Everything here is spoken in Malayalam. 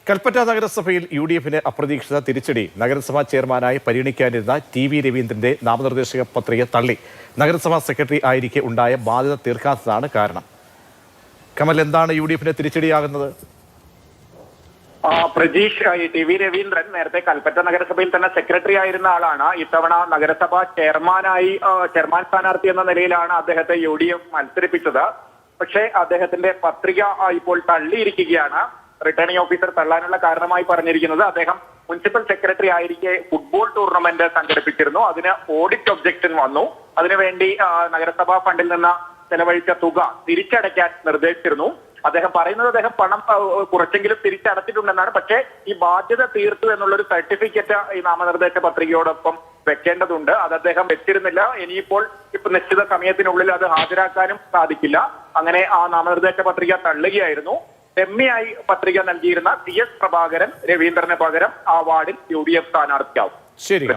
കൽപ്പറ്റ നഗരസഭയിൽ യു.ഡി.എഫിന് അപ്രതീക്ഷിത തിരിച്ചടി. നഗരസഭാ ചെയർമാനായി പരിഗണിക്കാനിരുന്ന ടി.വി. രവീന്ദ്രന്റെ നാമനിർദ്ദേശക പത്രിക തള്ളി. നഗരസഭാ സെക്രട്ടറി ആയിരിക്കെ ഉണ്ടായ ബാധ്യത തീർക്കാത്തതാണ് കാരണം. കമൽ, എന്താണ് യു.ഡി.എഫിന് തിരിച്ചടിയാകുന്നത്? പ്രജീഷ്, ടി.വി. രവീന്ദ്രൻ നേരത്തെ കൽപ്പറ്റ നഗരസഭയിൽ തന്നെ സെക്രട്ടറി ആയിരുന്ന ആളാണ്. ഇത്തവണ നഗരസഭാ ചെയർമാൻ സ്ഥാനാർത്ഥി എന്ന നിലയിലാണ് അദ്ദേഹത്തെ യു.ഡി.എഫ് മത്സരിപ്പിച്ചത്. പക്ഷേ അദ്ദേഹത്തിന്റെ പത്രിക ഇപ്പോൾ തള്ളിയിരിക്കുകയാണ്. റിട്ടേണിംഗ് ഓഫീസർ തള്ളാനുള്ള കാരണമായി പറഞ്ഞിരിക്കുന്നത് അദ്ദേഹം മുനിസിപ്പൽ സെക്രട്ടറി ആയിരിക്കെ ഫുട്ബോൾ ടൂർണമെന്റ് സംഘടിപ്പിച്ചിരുന്നു. അതിന് ഓഡിറ്റ് ഒബ്ജക്ഷൻ വന്നു. അതിനുവേണ്ടി നഗരസഭാ ഫണ്ടിൽ നിന്ന് ചെലവഴിച്ച തുക തിരിച്ചടയ്ക്കാൻ നിർദ്ദേശിച്ചിരുന്നു. അദ്ദേഹം പറയുന്നത് അദ്ദേഹം പണം കുറച്ചെങ്കിലും തിരിച്ചടച്ചിട്ടുണ്ടെന്നാണ്. പക്ഷേ ഈ ബാധ്യത തീർത്തു എന്നുള്ളൊരു സർട്ടിഫിക്കറ്റ് ഈ നാമനിർദ്ദേശ പത്രികയോടൊപ്പം വെക്കേണ്ടതുണ്ട്. അത് അദ്ദേഹം വെച്ചിരുന്നില്ല. ഇനിയിപ്പോൾ നിശ്ചിത സമയത്തിനുള്ളിൽ അത് ഹാജരാക്കാനും സാധിക്കില്ല. അങ്ങനെ ആ നാമനിർദ്ദേശ പത്രിക തള്ളുകയായിരുന്നു. എംഎയായി പത്രിക നൽകിയിരുന്ന CS പ്രഭാകരൻ രവീന്ദ്രന് പകരം ആ വാർഡിൽ യു.ഡി.എഫ് സ്ഥാനാർത്ഥിയാവും. ശരി.